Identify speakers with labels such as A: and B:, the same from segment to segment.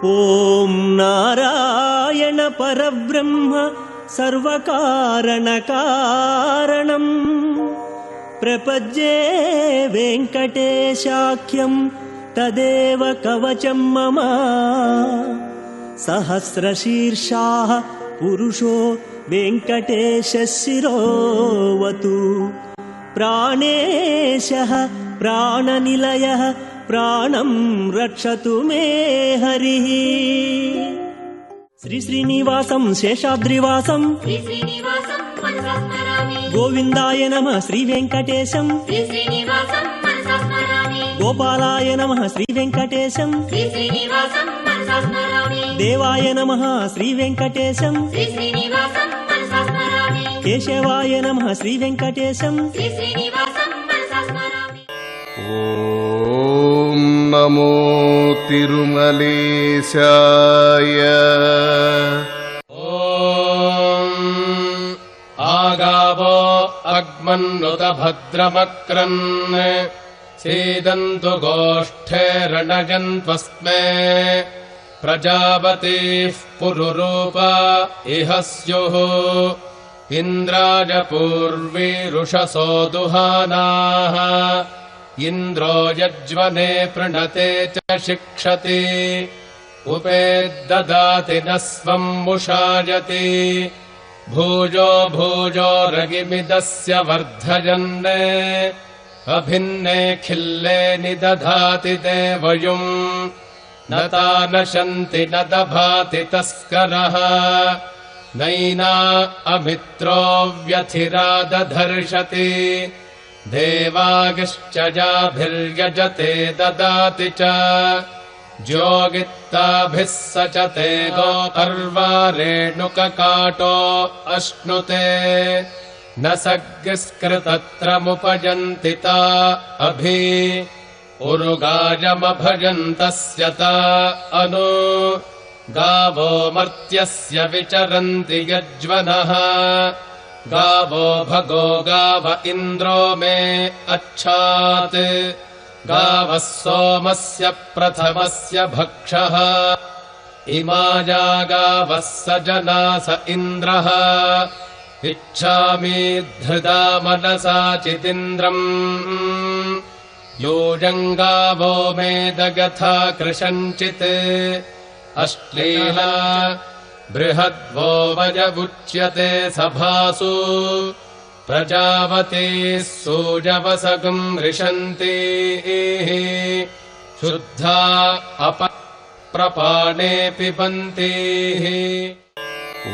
A: ಓಂ ನಾರಾಯಣ ಪರಬ್ರಹ್ಮ ಸರ್ವಕಾರಣ ಕಾರಣಂ ಪ್ರಪಜ್ಯೆ ವೆಂಕಟೇಶಾಖ್ಯಂ ತದೇವ ಕವಚಂ ಮಮ ಸಹಸ್ರಶೀರ್ಷಾಃ ಪುರುಷೋ ವೆಂಕಟೇಶಃ ಶಿರೋವತು ಪ್ರಾಣೇಶಃ ಪ್ರಾಣನಿಲಯಃ ಪ್ರಾಣಂ ರಕ್ಷತು ಮೇ ಹರಿಃ. ಶ್ರೀ ಶ್ರೀನಿವಾಸಂ ಶೇಷಾದ್ರಿವಾಸಂ ಗೋವಿಂದಾಯ ನಮಃ ಶ್ರೀ ವೆಂಕಟೇಶಂ ಗೋಪಾಲಾಯ ನಮಃ ಶ್ರೀ ವೆಂಕಟೇಶಂ ದೇವಾಯ ನಮಃ ಶ್ರೀ ವೆಂಕಟೇಶಂ ಕೇಶವಾಯ ನಮಃ ಶ್ರೀ ವೆಂಕಟೇಶಂ.
B: ಓಂ ನಮೋ ತಿರುಮಲೇಶಾಯ.
C: ಓಂ ಆಗಾವೋ ಅಗ್ಮನ್ನುತ ಭದ್ರಮಕ್ರನ್ ಸೇದಂತು ಗೋಷ್ಠೇ ರಣಯನ್ತ್ವಸ್ಮೇ ಪ್ರಜಾಪತಿಃ ಪುರುರೂಪ ಇಹ ಸ್ಯುಃ ಇಂದ್ರಾಯ ಪೂರ್ವೀರುಷಸೋ ದುಹಾನಾಃ ಇಂದ್ರೋ ಯಜ್ವನೆ ಪ್ರಣತೆ ಚ ಶಿಕ್ಷತಿ ಉಪೇದ್ದದಾತಿ ನ ಸ್ವಂ ಮುಷಾಯತಿ ಭೂಜೋ ಭೂಜೋ ರಗಿಮಿದಸ್ಯ ವರ್ಧಯನ್ನೇ ಅಭಿನ್ನೇ ಖಿಲ್ಲೆ ನಿದಧಾತಿ ದೇವಯುಂ ನ ತಾನಶಂತಿ ನ ದಭಾತಿ ತಸ್ಕರಃ ನೈನಾ ಅಮಿತ್ರೋ ವ್ಯಥಿರಾದಧರ್ಷತಿ ದೇವಾಗಿಶ್ಚ ಜಾಭಿರ್ಯಜತೆ ದದಾತಿ ಚ ಜ್ಯೋಗಿತ್ತಾಭಿಃ ಸಚತೆ ಗೋಪರ್ವಾರೇಣುಕಕಾಟೋ ಅಶ್ನುತೆ ನ ಸಗ್ಗಿಸ್ಕೃತತ್ರಮುಪಜಂತಿ ತಾ ಅಭಿ ಉರುಗಾಯಮಭಜಂತಸ್ಯ ತಾ ಅನು ಗಾವೋ ಮರ್ತ್ಯಸ್ಯ ವಿಚರಂತಿ ಯಜ್ವನಃ गावो भगो गाव इन्द्रो मे अच्छात् गावः सोमस्य प्रथमस्य भक्षः इमाया गावः स जना स इन्द्रः इच्छामि धृदा मनसा चिदिन्द्रम् यूयम् गावो मेदगथा कृशञ्चित् अश्लीला बृहद्वो वयमुच्यते सभासु प्रजावतीः सूजवसगम् रिषन्ति शुद्धा अपप्रपाणे पिबन्ति.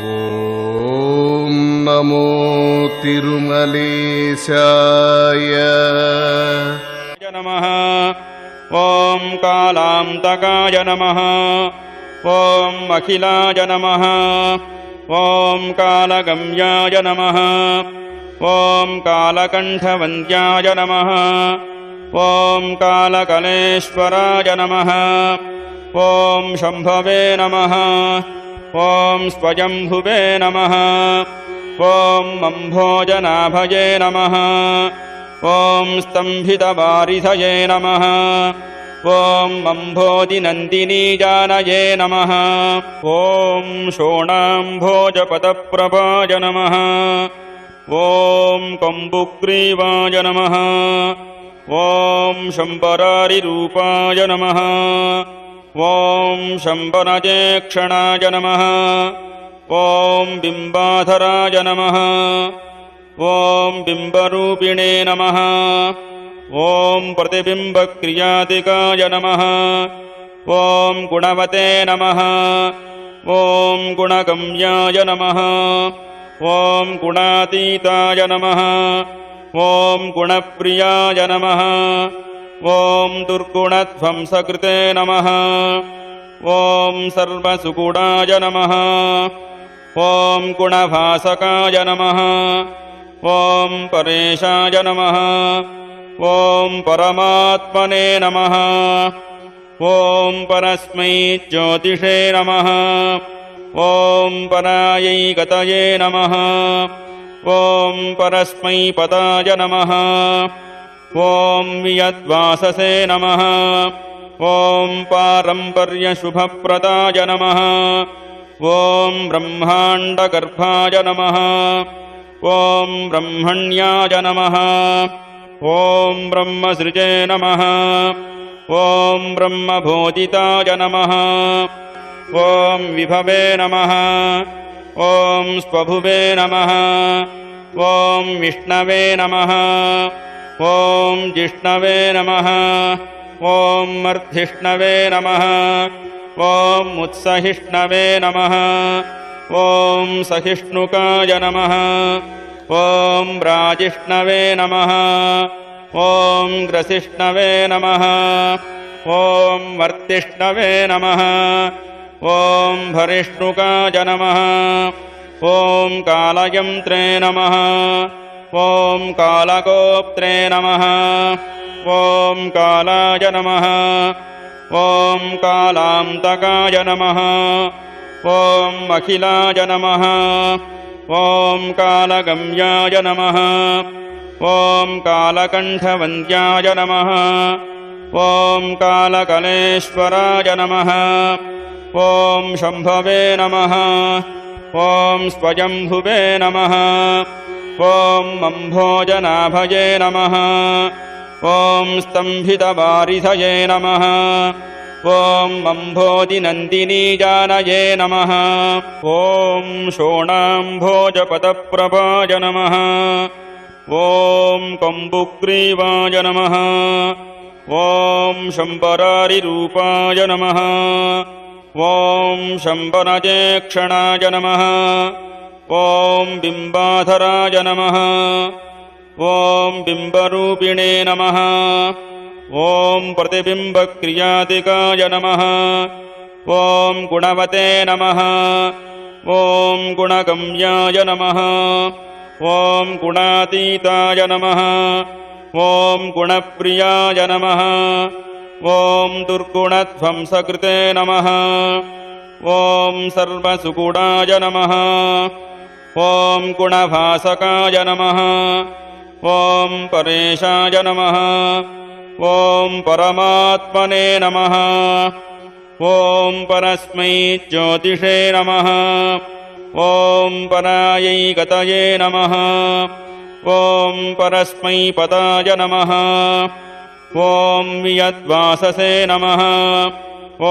B: ಓಂ ನಮೋ ತಿರುಮಲೇಶಾಯ.
D: ನಮಃ. ಓಂ ಕಾಲಾಂತಕಾಯ ನಮಃ. ಓಂ ಅಖಿಲಾಯ ನಮಃ. ಓಂ ಕಾಲಗಮ್ಯಾಯ ನಮಃ. ಓಂ ಕಾಲಕಂಠವಂದ್ಯಾಯ ನಮಃ. ಓಂ ಕಾಲಕಲೇಶ್ವರಾಯ ನಮಃ. ಓಂ ಶಂಭವೇ ನಮಃ. ಓಂ ಸ್ವಯಂಭುವೇ ನಮಃ. ಓಂ ಮಂಭೋಜನಾಭಯೇ ನಮಃ. ಓಂ ಸ್ತಂಭಿತವಾರಿಧಯೇ ನಮಃ. ಓಂ ಮಂಭೋದಿನಂದಿನೀಜಾನಯೇ ನಮಃ. ಓಂ ಶೋಣಾಂಭೋಜಪದಪ್ರಭಾಯ ನಮಃ. ಓಂ ಕಂಬುಗ್ರೀವಾಯ ನಮಃ. ಓಂ ಶಂಬರಾರಿರೂಪಾಯ ನಮಃ. ಓಂ ಶಂಬರಜೇಕ್ಷಣಾಯ ನಮಃ. ಓಂ ಬಿಂಬಾಧರಾಯ ನಮಃ. ಓಂ ಬಿಂಬರೂಪಿಣೇ ನಮಃ. ಓಂ ಪ್ರತಿಬಿಂಬಕ್ರಿಯಾದಿಕಾಯ ನಮಃ. ಓಂ ಗುಣವತೆ ನಮಃ. ಓಂ ಗುಣಗಮ್ಯಾಯ ನಮಃ. ಓಂ ಗುಣಾತೀತಾಯ ನಮಃ. ಓಂ ಗುಣಪ್ರಿಯಾಯ ನಮಃ. ಓಂ ದುರ್ಗುಣಧ್ವಂಸಕೃತೆ ನಮಃ. ಓಂ ಸರ್ವಸುಗುಣಾಯ ನಮಃ. ಓಂ ಗುಣಭಾಸಕಾಯ ನಮಃ. ಓಂ ಪರೇಶಾಯ ನಮಃ. ಓಂ ಪರಮಾತ್ಮನೇ ನಮಃ. ಓಂ ಪರಸ್ಮೈ ಜ್ಯೋತಿಷೇ ನಮಃ. ಓಂ ಪರಾಯೈ ಗತಯೇ ನಮಃ. ಓಂ ಪರಸ್ಮೈ ಪದಾಯ ನಮಃ. ಓಂ ವಿಯದ್ವಾಸಸೇ ನಮಃ. ॐ पारम्पर्यशुभप्रदाय नमः ॐ ब्रह्माण्डगर्भाय नमः ॐ ब्रह्मण्याय नमः ॐ ब्रह्मसृजे नमः ॐ ब्रह्मबोधिताय नमः ॐ विभवे नमः ॐ स्वभुवे नमः ॐ विष्णवे नमः ॐ जिष्णवे नमः ॐ मर्धिष्णवे नमः ॐ उत्सहिष्णवे नमः ॐ सहिष्णुकाय नमः ॐ राजिष्णवे नमः ॐ ग्रसिष्णवे नमः ॐ वर्तिष्णवे नमः ॐ भरिष्णुकाय नमः ॐ कालयन्त्रे नमः ॐ कालगोप्त्रे नमः ॐ कालाय नमः ॐ कालान्तकाय नमः ॐ अखिलाय नमः ॐ कालगम्याय नमः ॐ कालकण्ठवन्द्याय नमः ॐ कालकलेश्वराय नमः ॐ शम्भवे नमः ॐ स्वयम्भुवे नमः ॐ मम्भोजनाभये नमः ॐ स्तम्भितवारिधये नमः ॐ मम्भोदिनन्दिनीजानये नमः ॐ शोणाम्भोजपदप्रभाय नमः ॐ कम्बुग्रीवाय नमः ॐ शम्बरारिरूपाय नमः ॐ शम्बरजेक्षणाय नमः ॐ बिम्बाधराय नमः ॐ बिम्बरूपिणे नमः ॐ प्रतिबिम्बक्रियादिकाय नमः ॐ गुणवते नमः ॐ गुणगम्याय नमः ॐ गुणातीताय नमः ॐ गुणप्रियाय नमः ॐ दुर्गुणध्वंसकृते नमः ॐ सर्वसुगुणाय नमः ॐ गुणभासकाय नमः ॐ परेशाय नमः ॐ परमात्मने नमः ॐ परस्मै ज्योतिषे नमः ॐ परायै गतये नमः ॐ परस्मै पदाय नमः ॐ वियद्वाससे नमः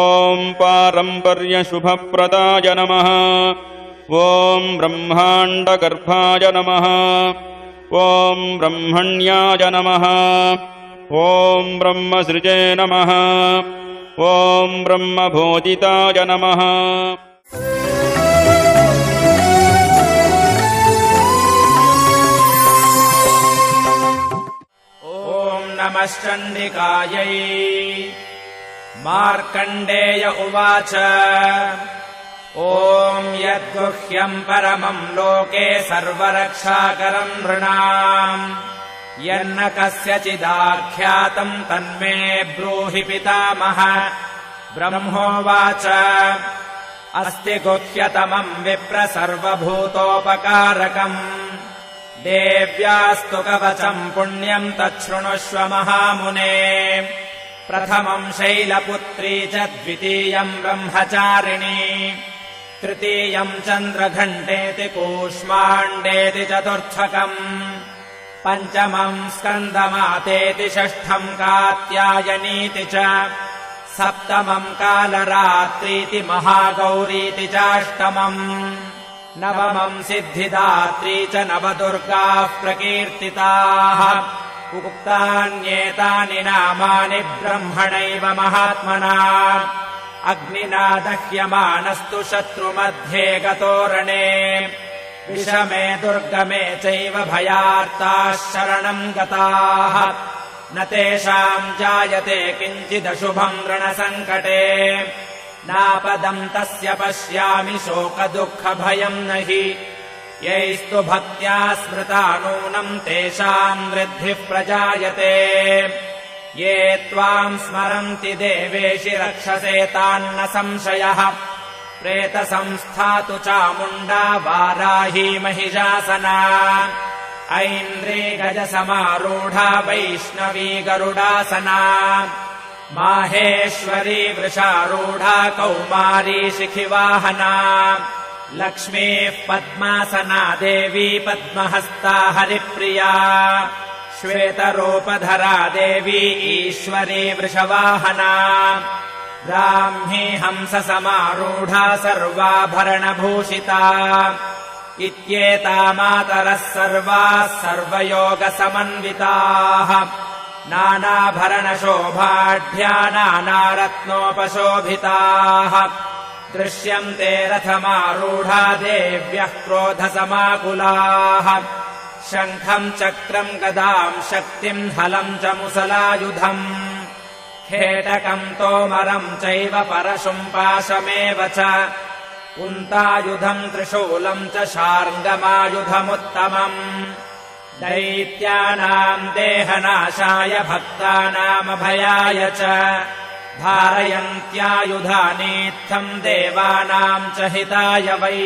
D: ॐ पारम्पर्यशुभप्रदाय नमः ॐ ब्रह्माण्डगर्भाय नमः ॐ ब्रह्मण्याय नमः ॐ ब्रह्मसृजे नमः ॐ ब्रह्मबोधिताय नमः
E: नमश्चण्डिकायै मार्कण्डेय उवाच ॐ यद्गुह्यम् परमम् लोके सर्वरक्षाकरम् नृणाम् यन्न कस्यचिदाख्यातम् तन्मे ब्रूहि पितामह ब्रह्मोवाच अस्ति गुह्यतमम् विप्र सर्वभूतोपकारकम् देव्यास्तु कवचम् पुण्यम् तच्छृणुष्व महामुने प्रथमम् शैलपुत्री च द्वितीयम् ब्रह्मचारिणी तृतीयम् चन्द्रघण्टेति कूष्माण्डेति चतुर्थकम् पञ्चमम् स्कन्दमातेति षष्ठम् कात्यायनीति च सप्तमम् कालरात्रीति महागौरीति चाष्टमम् नवमम् सिद्धिदात्री च नवदुर्गाः प्रकीर्तिताः उक्तान्येतानि नामानि ब्रह्मणैव महात्मना अग्निना दह्यमानस्तु शत्रुमध्ये गतोरणे विषमे दुर्गमे चैव भयार्ताः शरणम् गताः न तेषाम् जायते किञ्चिदशुभम् ऋणसङ्कटे नापदम् तस्य पश्यामि शोकदुःखभयम् न हि यैस्तु भक्त्या स्मृता नूनम् तेषाम् वृद्धिः प्रजायते ये त्वाम् स्मरन्ति देवेशि रक्षसे तान्न संशयः प्रेतसंस्थातु चामुण्डा वाराही महिषासना ऐन्द्री गजसमारूढा वैष्णवी गरुडासना माहेश्वरी वृषारूढा कौमारी शिखिवाहना लक्ष्मीः पद्मासना देवी पद्महस्ता हरिप्रिया श्वेतरूपधरा देवी ईश्वरी वृषवाहना ब्राह्मी हंससमारूढा सर्वाभरणभूषिता इत्येता मातरः सर्वाः सर्वयोगसमन्विताः नानाभरणशोभाढ्या नानारत्नोपशोभिताः दृश्यन्ते रथमारूढा देव्यः क्रोधसमाकुलाः शङ्खम् चक्रम् गदाम् शक्तिम् हलम् च मुसलायुधम् खेटकम् तोमरम् चैव परशुम् पाशमेव च कुन्तायुधम् त्रिशूलम् च शार्ङ्गमायुधमुत्तमम् दैत्यानाम् देहनाशाय भक्तानामभयाय च धारयन्त्यायुधानीत्थम् देवानाम् च हिताय वै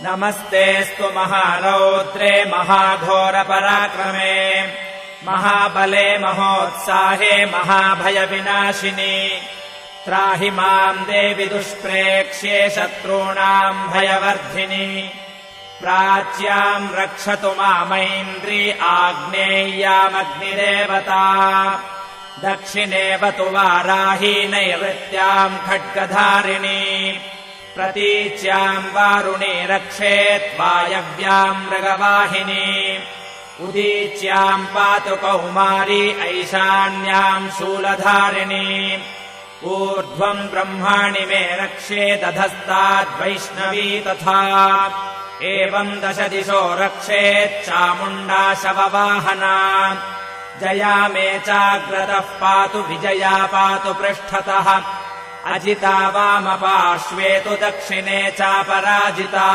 E: नमस्तेऽस्तु महारौद्रे महाघोरपराक्रमे महाबले महोत्साहे महाभयविनाशिनि त्राहि माम् देवि दुष्प्रेक्ष्ये शत्रूणाम् भयवर्धिनि प्राच्याम् रक्षतु मामैन्द्री आग्नेय्यामग्निदेवता दक्षिणेव तु वाराही नैऋत्याम् खड्गधारिणी प्रतीच्याम् वारुणी रक्षेत् वायव्याम् मृगवाहिनी उदीच्याम् पातु कौमारी ऐशान्याम् शूलधारिणी ऊर्ध्वम् ब्रह्माणि मे रक्षेदधस्ताद्वैष्णवी तथा एवम् 10 दिशो रक्षेच्चामुण्डा शववाहना जया मे चाग्रतः पातु विजया पातु पृष्ठतः अजिता वामपार्श्वे तु दक्षिणे चापराजिता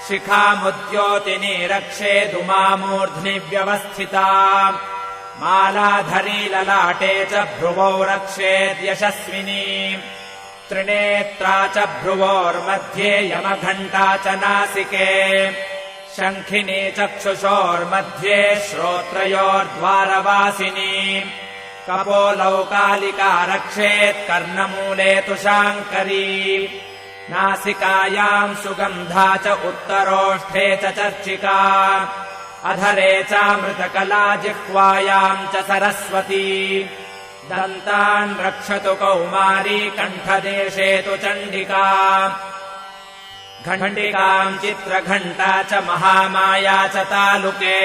E: शिखामुद्योतिनी रक्षेदुमामूर्ध्नि व्यवस्थिता मालाधरी ललाटे च भ्रुवौ रक्षेद्यशस्विनी त्रिनेत्रा च भ्रुवोर्मध्ये यमघण्टा च नासिके शङ्खिनी चक्षुषोर्मध्ये श्रोत्रयोर्द्वारवासिनी कपोलौ कालिका रक्षेत् कर्णमूले तु शाङ्करी नासिकायाम् सुगन्धा च उत्तरोष्ठे च चर्चिका अधरे चामृतकला जिह्वायाम् च सरस्वती दन्तान् रक्षतु कौमारी कण्ठदेशे तु चण्डिका घण्टिकाम् चित्रघण्टा च महामाया च तालुके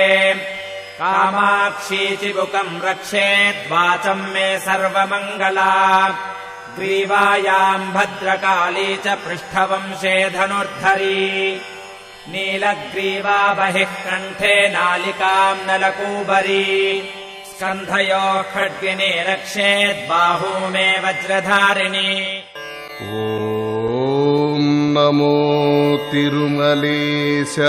E: कामाक्षी चिबुकम् रक्षेद्वाचम् मे सर्वमङ्गला ग्रीवायाम् भद्रकाली च पृष्ठवंशे धनुर्धरी नीलग्रीवा बहिः कण्ठे नालिकाम् नलकूबरी स्कन्धयोः खड्गिनी रक्षेद्बाहू मे वज्रधारिणी
B: ॐ नमो तिरुमलेशाय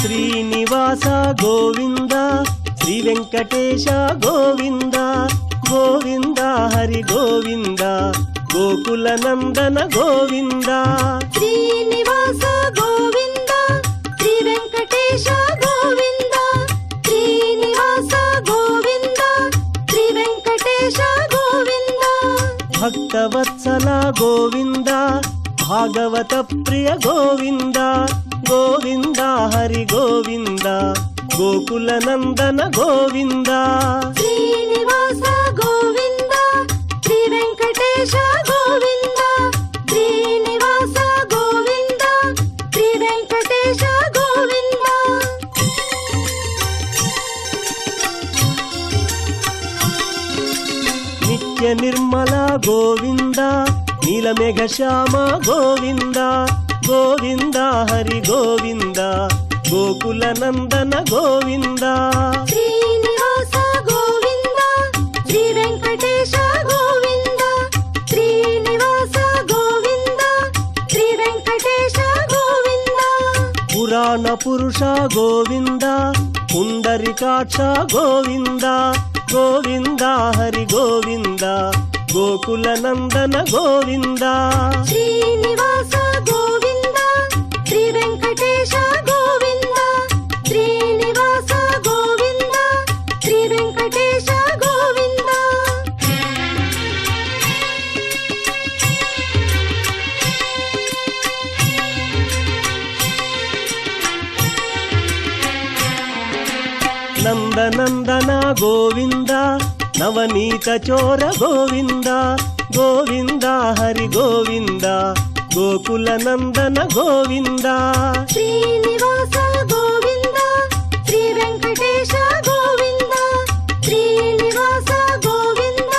A: శ్రీనివాస గోవింద శ్రీ వెంకటేశ గోవింద గోవింద హరి గోవింద గోకుల నందన గోవింద
F: శ్రీనివాస గోవింద శ్రీ వెంకటేశ గోవింద శ్రీనివాస గోవింద శ్రీ వెంకటేశ గోవింద
A: భక్తవత్సల గోవింద భాగవత ప్రియ గోవింద గోవింద హరి గోవింద గోకుల నందన గోవింద
F: శ్రీనివాస గోవింద శ్రీ వెంకటేశ గోవింద శ్రీనివాస గోవింద శ్రీ వెంకటేశ గోవింద
A: నిత్య నిర్మల గోవింద నీలమేఘ శ్యామ గోవింద గోవింద హరి గోవింద గోకుల నందన గోవింద
F: శ్రీనివాస గోవింద శ్రీ వెంకటేశ గోవింద శ్రీనివాస గోవింద శ్రీ వెంకటేశ గోవింద
A: పురాణ పురుష గోవింద పుండరికాక్ష గోవింద గోవింద హరి గోవింద ಗೋಕುಲ ನಂದನ ಗೋವಿಂದ
F: ಶ್ರೀನಿವಾಸ ಗೋವಿಂದ ಶ್ರೀ ವೆಂಕಟೇಶ ಗೋವಿಂದ ಶ್ರೀನಿವಾಸ ಗೋವಿಂದ ಶ್ರೀ ವೆಂಕಟೇಶ ಗೋವಿಂದ
A: ನಂದನಂದನ ಗೋವಿಂದ ನವನೀತ ಚೋರ ಗೋವಿಂದ ಗೋವಿಂದ ಹರಿ ಗೋವಿಂದ ಗೋಕುಲ ನಂದನ ಗೋವಿಂದ
F: ಶ್ರೀನಿವಾಸ ಗೋವಿಂದ ಶ್ರೀ ವೆಂಕಟೇಶ ಗೋವಿಂದ ಶ್ರೀನಿವಾಸ ಗೋವಿಂದ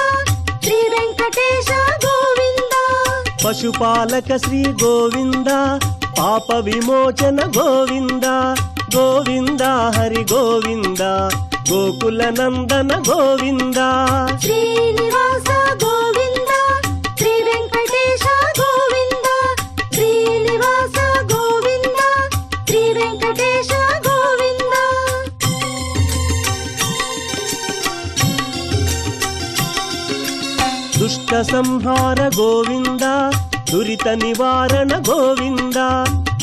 F: ಶ್ರೀ ವೆಂಕಟೇಶ ಗೋವಿಂದ
A: ಪಶುಪಾಲಕ ಶ್ರೀ ಗೋವಿಂದ ಪಾಪ ವಿಮೋಚನ ಗೋವಿಂದ ಗೋವಿಂದ ಹರಿ ಗೋವಿಂದ ಗೋಕುಲ ನಂದನ ಗೋವಿಂದ
F: ಶ್ರೀನಿವಾಸ ಗೋವಿಂದ ಶ್ರೀ ವೆಂಕಟೇಶ ಗೋವಿಂದ ಶ್ರೀನಿವಾಸ ಗೋವಿಂದ ಶ್ರೀ ವೆಂಕಟೇಶ ಗೋವಿಂದ
A: ದುಷ್ಟ ಸಂಹಾರ ಗೋವಿಂದ ದುರಿತ ನಿವಾರಣ ಗೋವಿಂದ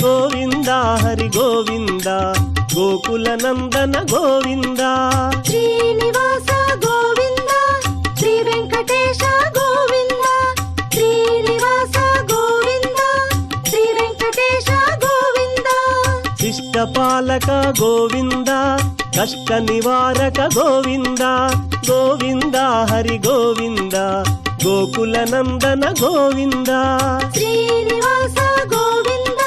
A: ಗೋವಿಂದ ಹರಿ ಗೋವಿಂದ ಗೋಕುಲ ನಂದನ ಗೋವಿಂದ
F: ಶ್ರೀನಿವಾಸ ಗೋವಿಂದ ಶ್ರೀ ವೆಂಕಟೇಶ ಗೋವಿಂದ ಶ್ರೀನಿವಾಸ ಗೋವಿಂದ ಶ್ರೀ ವೆಂಕಟೇಶ ಗೋವಿಂದ
A: ಶಿಷ್ಟಪಾಲಕ ಗೋವಿಂದ ಕಷ್ಟ ನಿವಾರಕ ಗೋವಿಂದ ಗೋವಿಂದ ಹರಿ ಗೋವಿಂದ ಗೋಕುಲ ನಂದನ ಗೋವಿಂದ
F: ಶ್ರೀನಿವಾಸ ಗೋವಿಂದ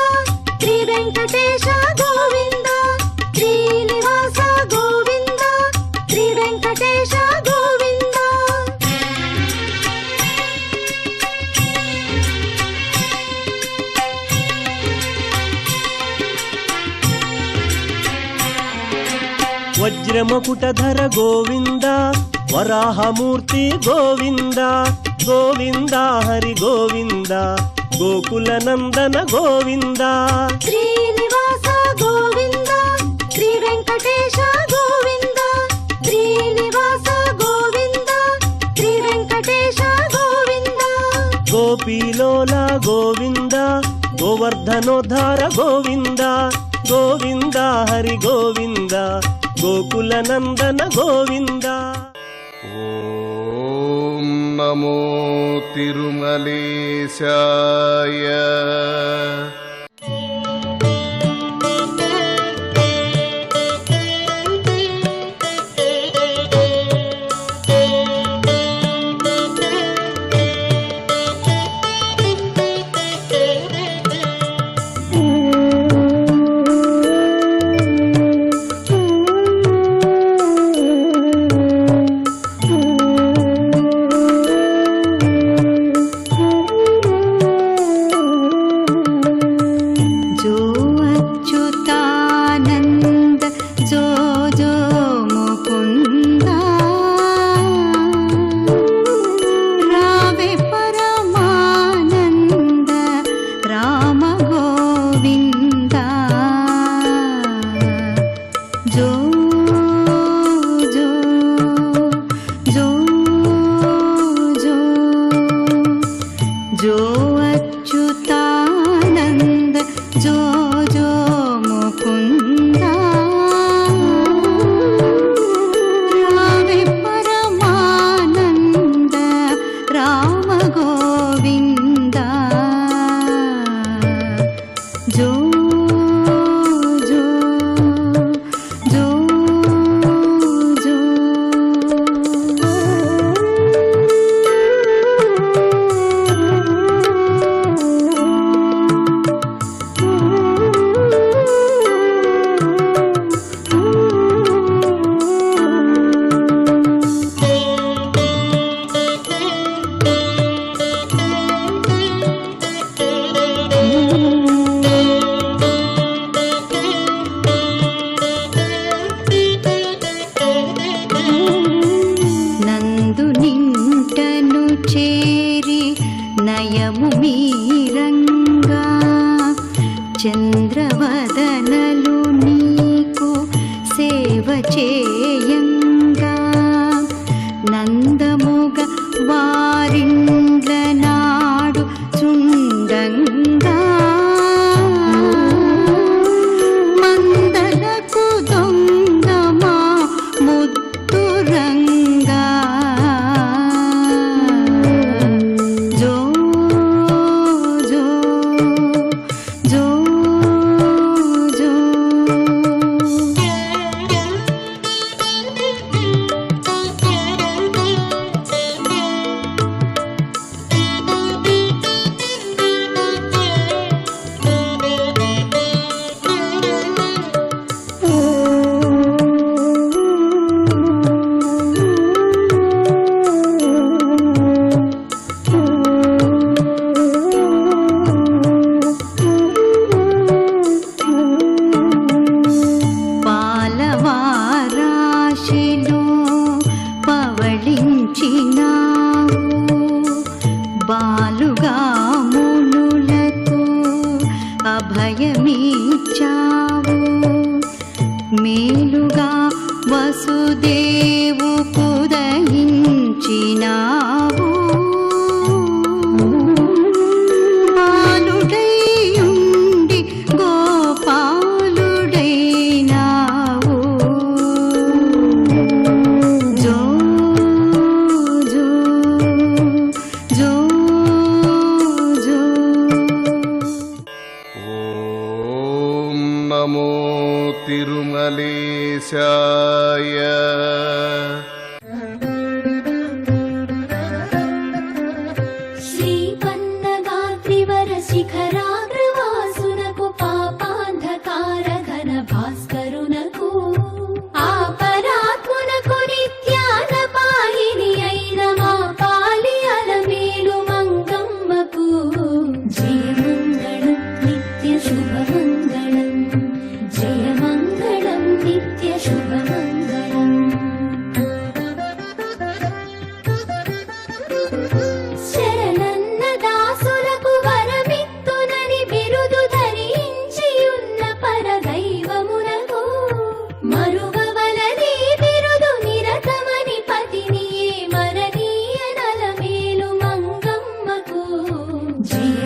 F: ಶ್ರೀ ವೆಂಕಟೇಶ ಗೋವಿಂದ ಶ್ರೀನಿವಾಸ ಗೋವಿಂದ ಶ್ರೀ ವೆಂಕಟೇಶ ಗೋವಿಂದ
A: ವಜ್ರಮಕುಟಧರ ಗೋವಿಂದ ವರಾಹಮೂರ್ತಿ ಗೋವಿಂದ ಗೋವಿಂದ ಹರಿ ಗೋವಿಂದ ಗೋಕುಲ ನಂದನ ಗೋವಿಂದ
F: ಶ್ರೀನಿವಾಸ ಗೋವಿಂದ ಶ್ರೀ ವೆಂಕಟೇಶ ಗೋವಿಂದ ಶ್ರೀನಿವಾಸ ಗೋವಿಂದ ಶ್ರೀ ವೆಂಕಟೇಶ ಗೋವಿಂದ
A: ಗೋಪಿಲೋಲ ಗೋವಿಂದ ಗೋವರ್ಧನೋದ್ಧಾರ ಗೋವಿಂದ ಗೋವಿಂದ ಹರಿ ಗೋವಿಂದ ಗೋಕುಲ ನಂದನ ಗೋವಿಂದ
B: ಓಂ ನಮೋ ತಿರುಮಲೇಶಾಯ.
F: మేలుగా వసుదేవు కుదయించినావు బాలుడైయుండి గోపాలుడైనావు జో జో జో జో
B: ఓం నమో తిరుమలేశాయ.
F: శ్రీపన్నగాత్రివర శిఖరాగ్రవాసునకు పాపాంధకార ఘన భాస్కరునకు ఆపరాత్మునకు నిత్యాన పాలిని అయిన మా పాలి అలమేలు మంగమ్మకు జయమంగళం నిత్య శుభమంగళం జయమంగళం నిత్య శుభమంగళం. శరణన్న దాసులకు వరమిత్తునని బిరుదు ధరించియున్న పరదైవమునకు మరువవలది బిరుదు నిరతమని పతినియే మరణీయ నలమేలు మంగమ్మకు జయ